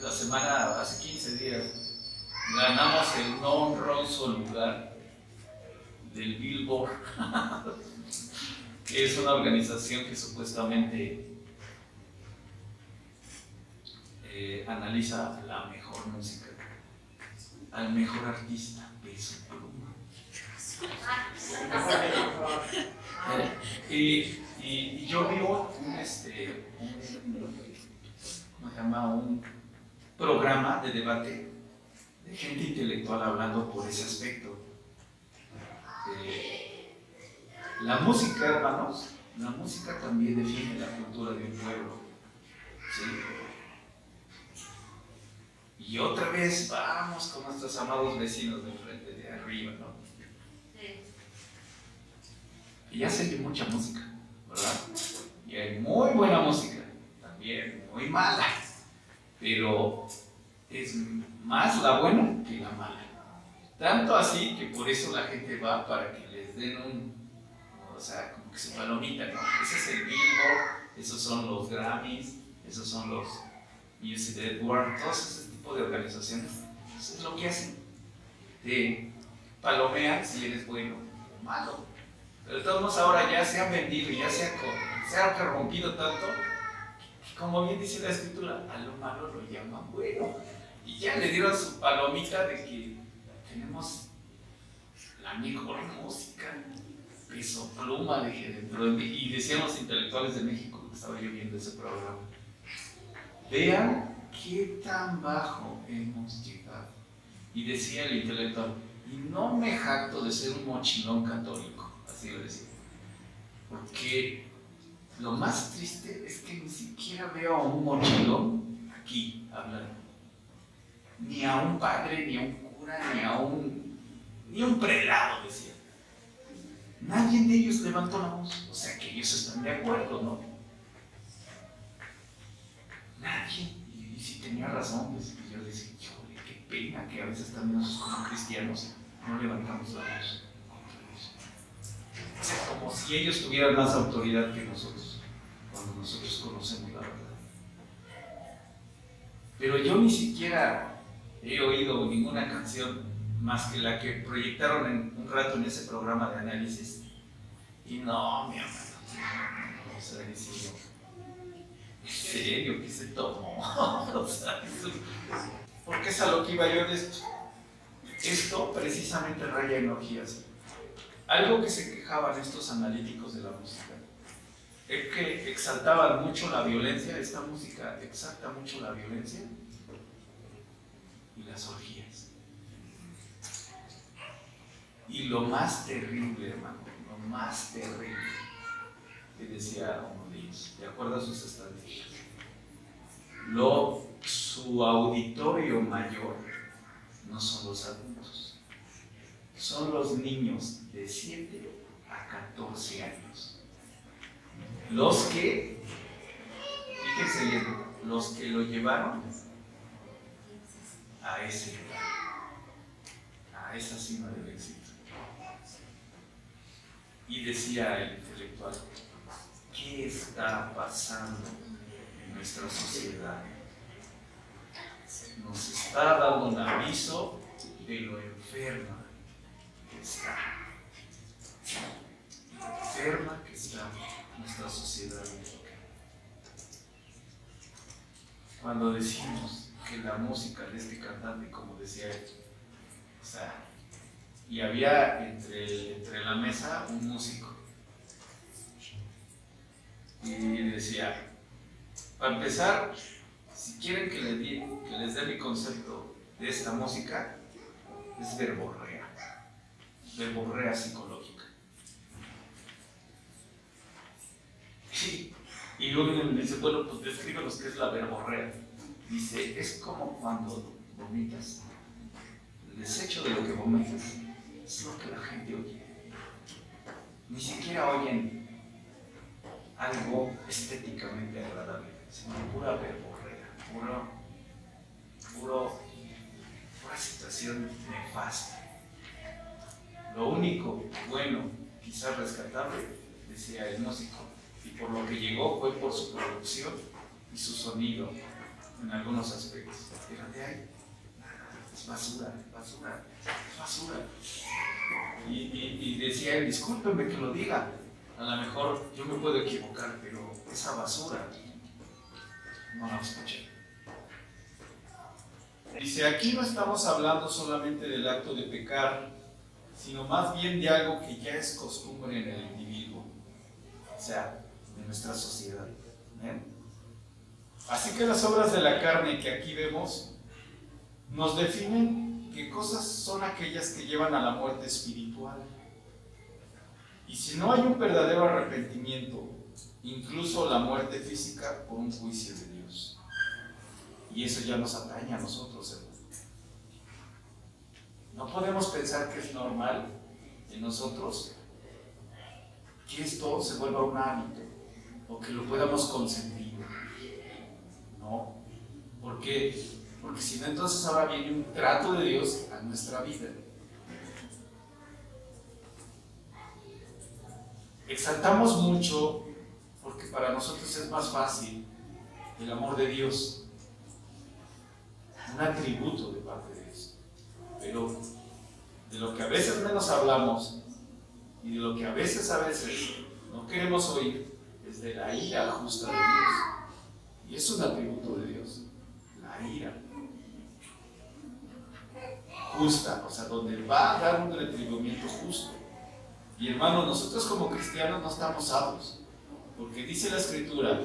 la semana, hace 15 días, ganamos el no honroso lugar del Billboard, que es una organización que supuestamente analiza la mejor música, al mejor artista, Peso Pluma. Y yo vi un programa de debate de gente intelectual hablando por ese aspecto. La música, hermanos, la música también define la cultura de un pueblo. ¿Sí? Y otra vez vamos con nuestros amados vecinos de frente, de arriba, ¿no? Y ya se oye mucha música, ¿verdad? Y hay muy buena música, también muy mala, pero es más la buena que la mala. Tanto así que por eso la gente va para que les den como que su palomita, ¿no? Ese es el Billboard, esos son los Grammys, esos son Music Network, todos ese tipo de organizaciones, eso es lo que hacen. Te palomean si eres bueno o malo. Pero de todos modos ahora ya se han vendido, ya se ha corrompido tanto, que como bien dice la escritura, a lo malo lo llaman bueno. Y ya le dieron su palomita de que tenemos la mejor música, Peso Pluma, y decían los intelectuales de México, que estaba yo viendo ese programa. Vean qué tan bajo hemos llegado. Y decía el intelectual, y no me jacto de ser un mochilón católico, así lo decía. Porque lo más triste es que ni siquiera veo a un mochilón aquí hablando. Ni a un padre, ni a un cura, ni a un prelado, decía. Nadie de ellos levantó la voz. O sea que ellos están de acuerdo, ¿no? Nadie. Y si tenía razón, pues yo decía, híjole, qué pena que a veces también nosotros como cristianos no levantamos la voz contra eso. O sea, como si ellos tuvieran más autoridad que nosotros, cuando nosotros conocemos la verdad. Pero yo ni siquiera he oído ninguna canción más que la que proyectaron un rato en ese programa de análisis. Y no, mi hermano, no, o sea, decía, ¿en serio? ¿Qué se tomó? O sea, porque es a lo que iba yo de esto. Esto precisamente raya en orgías. Algo que se quejaban estos analíticos de la música es que exaltaban mucho la violencia. Esta música exalta mucho la violencia y las orgías. Y lo más terrible, hermano, lo más terrible, que decía uno de ellos, de acuerdo a sus estadísticas, su auditorio mayor no son los adultos, son los niños de 7 a 14 años. Los que, fíjense bien, los que lo llevaron a ese lugar, a esa cima del éxito. Y decía el intelectual, ¿qué está pasando en nuestra sociedad? Nos está dando un aviso de lo enferma que está. Enferma que está nuestra sociedad mexicana. Cuando decimos que la música de este cantante, como decía él, o sea, y había entre la mesa un músico. Y decía, para empezar, si quieren que les dé mi concepto de esta música, es verborrea psicológica. Y luego me dice, bueno, pues descríbenos qué es la verborrea. Dice, es como cuando vomitas. El desecho de lo que vomitas es lo que la gente oye. Ni siquiera oyen algo estéticamente agradable, sino pura verborrea, pura situación nefasta. Lo único bueno, quizás rescatable, decía el músico, y por lo que llegó fue por su producción y su sonido en algunos aspectos. Pero de ahí, es basura. Y decía él, discúlpenme que lo diga, a lo mejor yo me puedo equivocar, pero esa basura no la escuché. Dice, aquí no estamos hablando solamente del acto de pecar, sino más bien de algo que ya es costumbre en el individuo, o sea, de nuestra sociedad. Así que las obras de la carne que aquí vemos nos definen qué cosas son aquellas que llevan a la muerte espiritual. Y si no hay un verdadero arrepentimiento, incluso la muerte física por un juicio de Dios. Y eso ya nos atañe a nosotros, hermano. No podemos pensar que es normal en nosotros que esto se vuelva un hábito o que lo podamos consentir. No, porque si no, entonces ahora viene un trato de Dios a nuestra vida. Exaltamos mucho porque para nosotros es más fácil el amor de Dios, un atributo de parte de Dios. Pero de lo que a veces menos hablamos y de lo que a veces no queremos oír es de la ira justa de Dios. Y es un atributo de Dios, la ira justa, o sea, donde va a dar un retribuimiento justo. Y hermanos, nosotros como cristianos no estamos aptos, porque dice la Escritura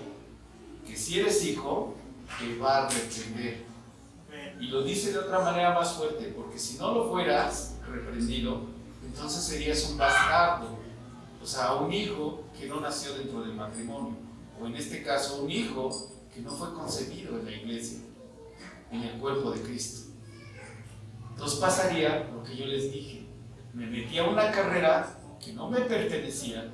que si eres hijo, te va a reprender. Y lo dice de otra manera más fuerte, porque si no lo fueras reprendido, entonces serías un bastardo, o sea, un hijo que no nació dentro del matrimonio, o en este caso un hijo que no fue concebido en la iglesia, en el cuerpo de Cristo. Entonces pasaría lo que yo les dije, me metí a una carrera que no me pertenecía,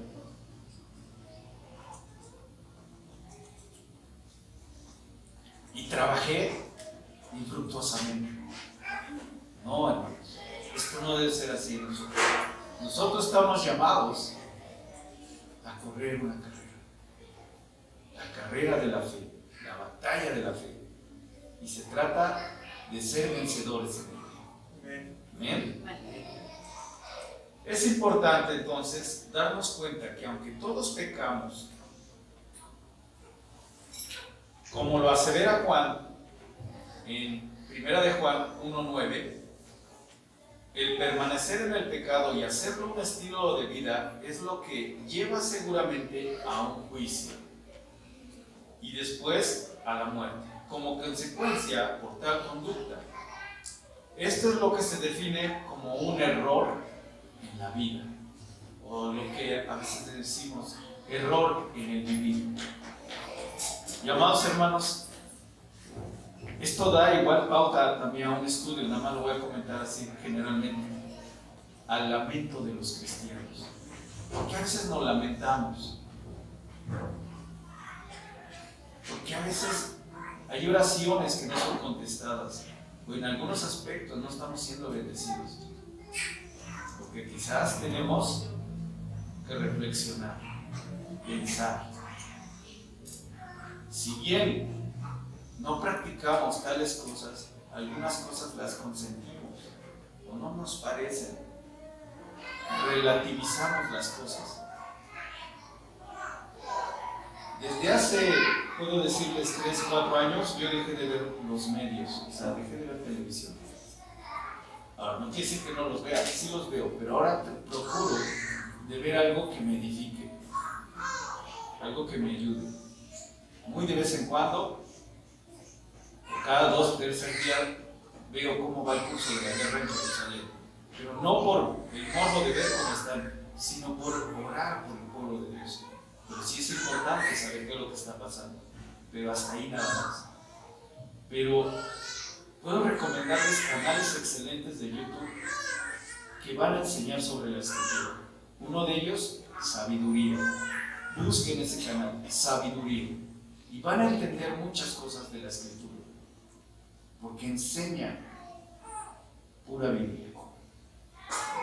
y trabajé infructuosamente. No, hermanos, esto no debe ser así. Nosotros estamos llamados a correr una carrera, la carrera de la fe, la batalla de la fe, y se trata de ser vencedores en ella. Amén. Es importante entonces darnos cuenta que aunque todos pecamos, como lo asevera Juan en 1 de Juan 1:9, el permanecer en el pecado y hacerlo un estilo de vida es lo que lleva seguramente a un juicio y después a la muerte, como consecuencia por tal conducta. Esto es lo que se define como un error en la vida, o lo que a veces decimos error en el vivir. Y amados hermanos, esto da igual pauta también a un estudio, nada más lo voy a comentar así generalmente, al lamento de los cristianos. Porque a veces nos lamentamos, porque a veces hay oraciones que no son contestadas, o en algunos aspectos no estamos siendo bendecidos, porque quizás tenemos que reflexionar, pensar. Si bien no practicamos tales cosas, algunas cosas las consentimos o no nos parecen, relativizamos las cosas. Desde hace, puedo decirles, 3, 4 años, yo dejé de ver los medios, o sea, dejé de ver televisión. Ahora, no quiere decir que no los vea, sí los veo, pero ahora procuro de ver algo que me edifique, algo que me ayude. Muy de vez en cuando, cada 2 o 3 días, veo cómo va el curso de la guerra en Jerusalén. Pero no por el morbo de ver cómo están, sino por orar por el pueblo de Dios. Pero sí es importante saber qué es lo que está pasando. Pero hasta ahí nada más. Pero puedo recomendarles canales excelentes de YouTube que van a enseñar sobre la Escritura. Uno de ellos, Sabiduría. Busquen ese canal, Sabiduría. Y van a entender muchas cosas de la Escritura. Porque enseña pura Biblia.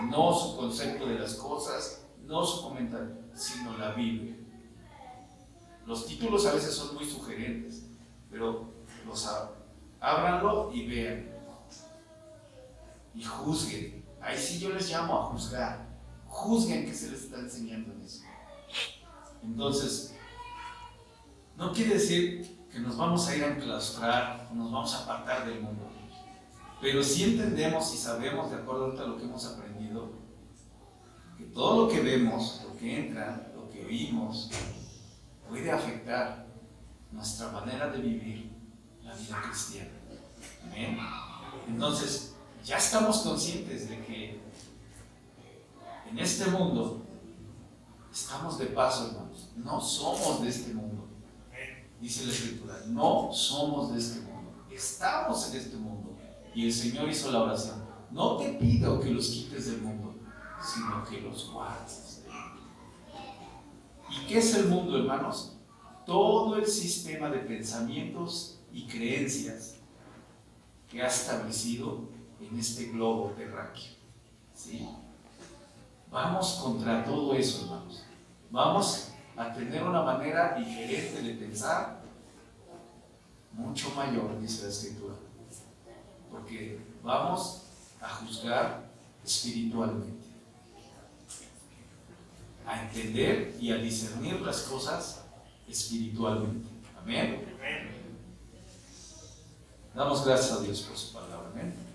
No su concepto de las cosas, no su comentario, sino la Biblia. Los títulos a veces son muy sugerentes, pero ábranlo y vean. Y juzguen. Ahí sí yo les llamo a juzgar. Juzguen qué se les está enseñando en eso. Entonces, no quiere decir que nos vamos a ir a enclaustrar o nos vamos a apartar del mundo. Pero sí entendemos y sabemos, de acuerdo a lo que hemos aprendido, que todo lo que vemos, lo que entra, lo que oímos, puede afectar nuestra manera de vivir la vida cristiana. ¿Amén? Entonces, ya estamos conscientes de que en este mundo estamos de paso, hermanos. No somos de este mundo. Dice la Escritura, no somos de este mundo, estamos en este mundo. Y el Señor hizo la oración: no te pido que los quites del mundo, sino que los guardes del mundo. ¿Y qué es el mundo, hermanos? Todo el sistema de pensamientos y creencias que ha establecido en este globo terráqueo. ¿Sí? Vamos contra todo eso, hermanos. Vamos a tener una manera diferente de pensar, mucho mayor, dice la Escritura. porque vamos a juzgar espiritualmente, a entender y a discernir las cosas espiritualmente. Amén. Damos gracias a Dios por su palabra. Amén.